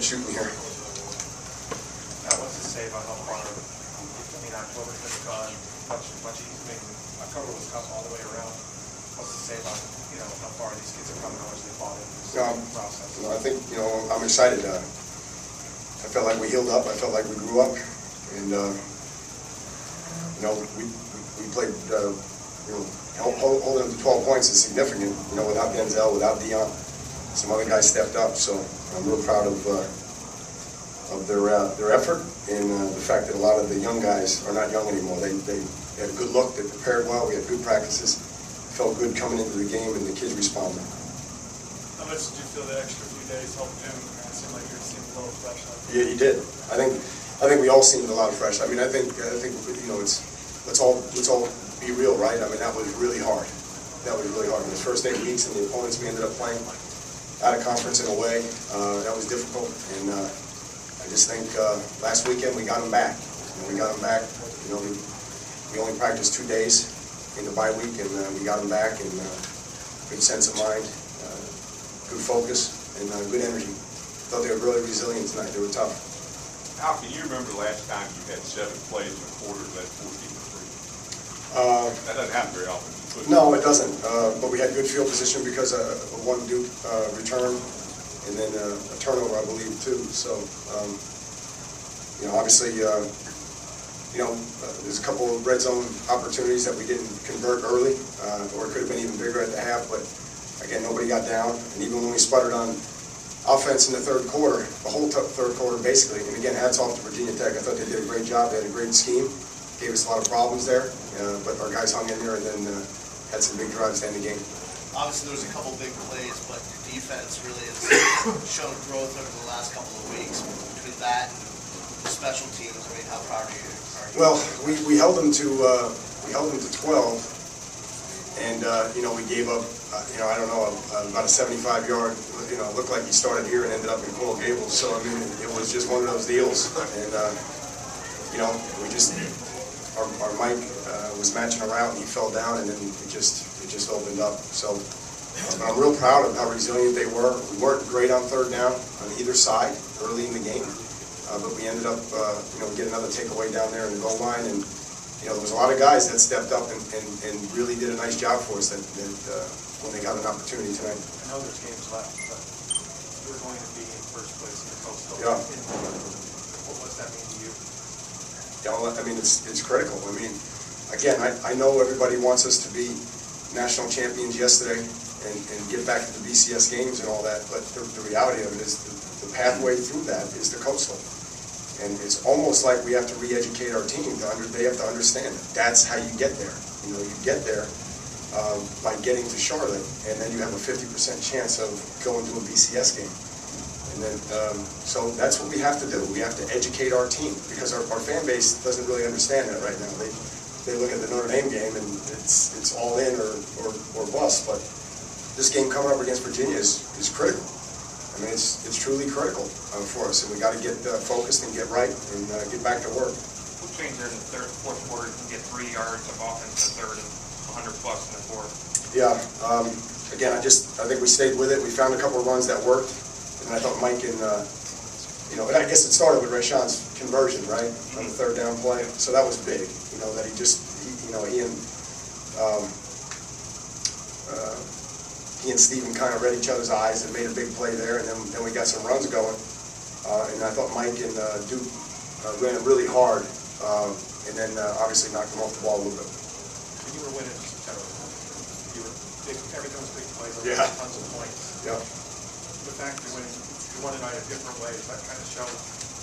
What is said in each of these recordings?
shooting here. What's to say about how far, October has gone much easier. October was tough all the way around. What's to say about, how far these kids are coming, how much they fought in this process? I think, I'm excited. I felt like we healed up. I felt like we grew up. And, we played, holding them to 12 points is significant, without Denzel, without Dion. Some other guys stepped up, so I'm real proud of their effort and the fact that a lot of the young guys are not young anymore. They had a good look, they prepared well, we had good practices, felt good coming into the game, and the kids responded. How much did you feel the extra few days helped him? It seemed like you seemed a little fresh. Yeah, he did. I think we all seemed a lot of fresh. I think let's all be real, right? That was really hard. That was really hard. In the first 8 weeks, and the opponents we ended up playing out of conference in a way, that was difficult. And I just think last weekend we got them back. We got them back. We only practiced 2 days in the bye week, and we got them back. And good sense of mind, good focus, and good energy. Thought they were really resilient tonight. They were tough. How can you remember the last time you had 7 plays in a quarter led 14-3? That doesn't happen very often. No, it doesn't. But we had good field position because of one Duke return, and then a turnover, I believe, too. So, obviously, there's a couple of red zone opportunities that we didn't convert early, or it could have been even bigger at the half. But again, nobody got down, and even when we sputtered on offense in the third quarter, the whole third quarter basically. And again, hats off to Virginia Tech. I thought they did a great job. They had a great scheme. Gave us a lot of problems there, but our guys hung in there and then had some big drives to end the game. Obviously, there was a couple big plays, but your defense really has shown growth over the last couple of weeks. Between that and the special teams, how proud are you? Well, we held them to 12, and we gave up I don't know about a 75-yard. It looked like he started here and ended up in Coral Gables. So it was just one of those deals, and we just. Our Mike was matching a route and he fell down, and then it just opened up. So I'm real proud of how resilient they were. We weren't great on third down on either side early in the game, but we ended up we get another takeaway down there in the goal line, and there was a lot of guys that stepped up and really did a nice job for us that when they got an opportunity tonight. I know there's games left, but you're going to be in first place in the Coastal. Yeah. What does that mean to you? Yeah, it's critical. Again, I know everybody wants us to be national champions yesterday and get back to the BCS games and all that, but the reality of it is the pathway through that is the Coastal. And it's almost like we have to re-educate our team. They have to understand that that's how you get there. You get there by getting to Charlotte, and then you have a 50% chance of going to a BCS game. And then, so that's what we have to do. We have to educate our team because our fan base doesn't really understand that right now. They look at the Notre Dame game and it's all in or bust. But this game coming up against Virginia is critical. It's truly critical for us, and we got to get focused and get right and get back to work. What changed there in the fourth quarter to get 3 yards of offense in the third and 100 plus in the fourth? Yeah. Again, I think we stayed with it. We found a couple of runs that worked. And I thought Mike and, I guess it started with Rashawn's conversion, right, on the third down play. So that was big, that he and Steven kind of read each other's eyes and made a big play there. And then we got some runs going. And I thought Mike and Duke ran it really hard and then obviously knocked them off the ball a little bit. When you were winning September, everything was big plays, tons of points. Yeah. The fact that when you won tonight a different way, does that kind of show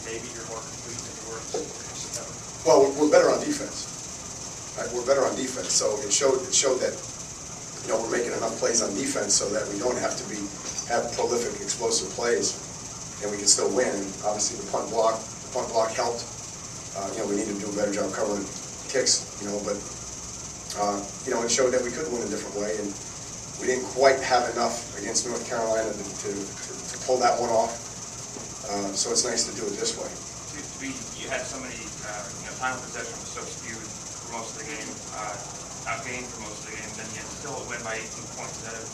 maybe you're more complete than you were in September? Well, we're better on defense. Right? We're better on defense, so it showed that we're making enough plays on defense so that we don't have to have prolific, explosive plays, and we can still win. And obviously, the punt block helped. We need to do a better job covering kicks, but it showed that we could win a different way, and we didn't quite have enough against North Carolina to pull that one off. So it's nice to do it this way. You had so many, time of possession was so skewed for most of the game, outgained for most of the game, then you still win by 18 points. Is that a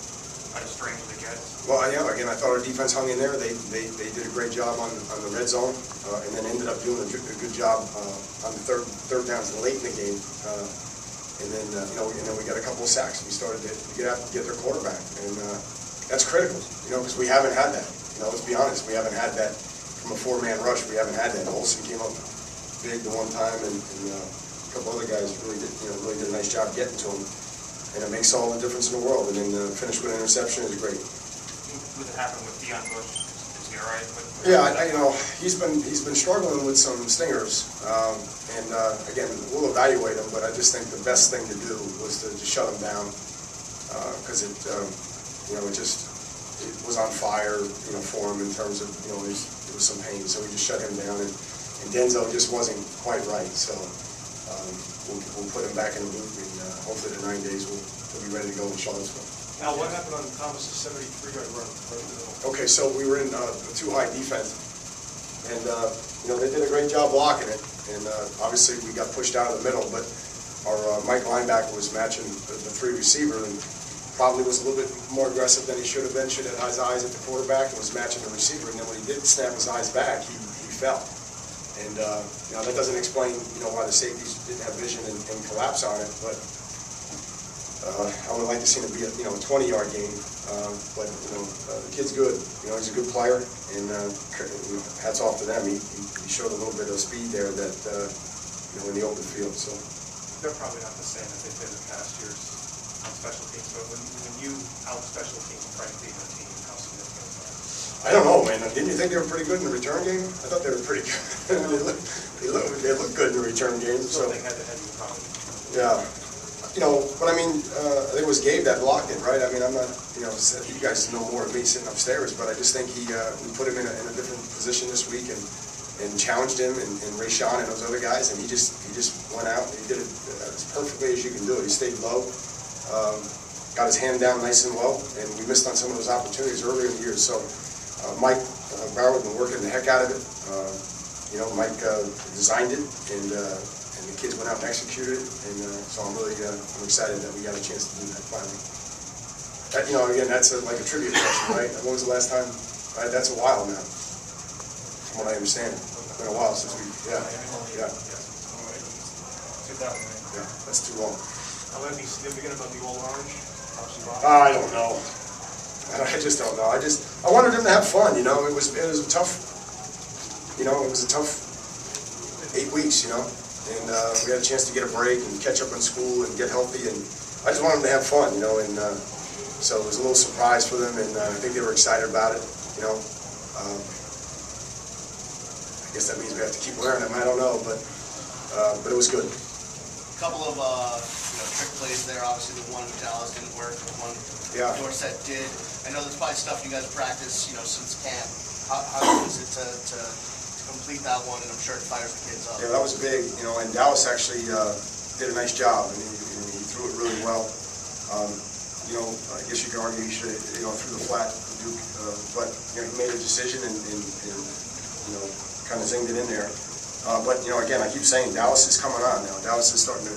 how strange it gets. Well, yeah, again, I thought our defense hung in there. They did a great job on the red zone, and then ended up doing a good job on the third downs late in the game. And then we got a couple of sacks. We started to get their quarterback, and that's critical, because we haven't had that. Let's be honest, we haven't had that from a four-man rush. We haven't had that. Olsen came up big the one time, and a couple other guys really did a nice job getting to him. And it makes all the difference in the world. And then finish with an interception is great. What happened with Deion Bush? Is he all right? Yeah, he's been struggling with some stingers, and again, we'll evaluate him. But I just think the best thing to do was to just shut him down, because it was on fire, for him in terms of there was some pain. So we just shut him down, and Denzel just wasn't quite right. So we'll put him back in the booth, and hopefully in 9 days we'll be ready to go in Charlottesville. Now, what happened on Thomas' 73-yard run? Okay, so we were in too high defense, and they did a great job blocking it, and obviously we got pushed out of the middle, but our Mike linebacker was matching the three receiver, and probably was a little bit more aggressive than he should have been. Should have had his eyes at the quarterback and was matching the receiver, and then when he did snap his eyes back, he fell. And that doesn't explain why the safeties didn't have vision and collapse on it, but I would like to see him be a 20-yard game. But the kid's good. He's a good player, and hats off to them. He showed a little bit of speed there that in the open field. So They're probably not the same as they've been in past years on special teams. But when you out special teams and try to beat a team, how significant is that? I don't know, man. Didn't you think they were pretty good in the return game? I thought they were pretty good. they looked good in the return game. So they had to head you probably. Yeah. But I mean, I think it was Gabe that blocked it, right? I mean, I'm not, you guys know more of me sitting upstairs, but I just think we put him in a different position this week and challenged him and Rayshawn and those other guys, and he just went out and he did it as perfectly as you can do it. He stayed low, got his hand down nice and low, and we missed on some of those opportunities earlier in the year. So Mike Brower has been working the heck out of it. Mike designed it, and the kids went out and executed it, and so I'm excited that we got a chance to do that finally. Again, that's like a trivia question, right? When was the last time? Right, that's a while now, from what I understand. It's been a while since yeah. 2008. Yeah, that's too long. Now, would it be significant about the old orange? I don't know. I just don't know. I wanted them to have fun. It was a tough. It was a tough 8 weeks. And we had a chance to get a break and catch up on school and get healthy, and I just wanted them to have fun, and so it was a little surprise for them, and I think they were excited about it, I guess that means we have to keep wearing them, I don't know, but it was good. A couple of trick plays there. Obviously, the one in Dallas didn't work. The one Dorset did. I know there's probably stuff you guys practice, since camp. How good is it to complete that one? And I'm sure it fires the kids up. Yeah, that was big. And Dallas actually did a nice job, and he threw it really well. I guess you could argue he should have threw the flat Duke, but he made a decision and kind of zinged it in there. But again, I keep saying Dallas is coming on now. Dallas is starting to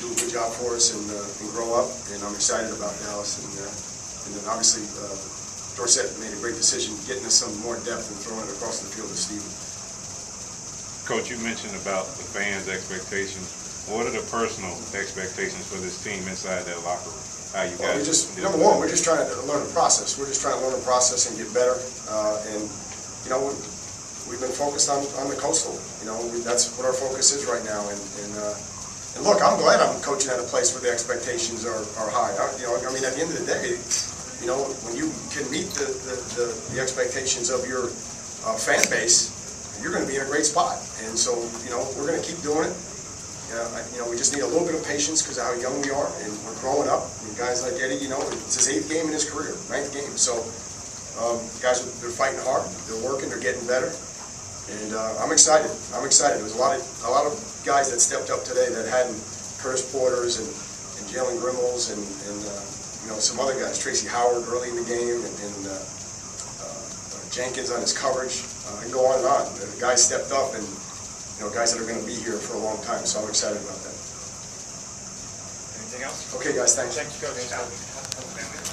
do a good job for us and grow up, and I'm excited about Dallas. And then obviously Dorset made a great decision getting us some more depth and throwing it across the field to Steven. Coach, you mentioned about the fans' expectations. What are the personal expectations for this team inside that locker room? How you guys? Number one, we're just trying to learn the process. We're just trying to learn the process and get better. And we've been focused on the coastal. That's what our focus is right now. And look, I'm glad I'm coaching at a place where the expectations are high. At the end of the day, when you can meet the expectations of your fan base, you're going to be in a great spot. And so, we're going to keep doing it. We just need a little bit of patience because of how young we are, and we're growing up. And guys like Eddie, it's his 8th game in his career, 9th game. So, guys, they're fighting hard, they're working, they're getting better, and I'm excited. There was a lot of guys that stepped up today that hadn't. Curtis Porters and Jalen Grimmels and some other guys, Tracy Howard early in the game, and Jenkins on his coverage. I can go on and on. The guys stepped up, and guys that are going to be here for a long time. So I'm excited about that. Anything else? Okay, guys, thanks. Thank you, Coach.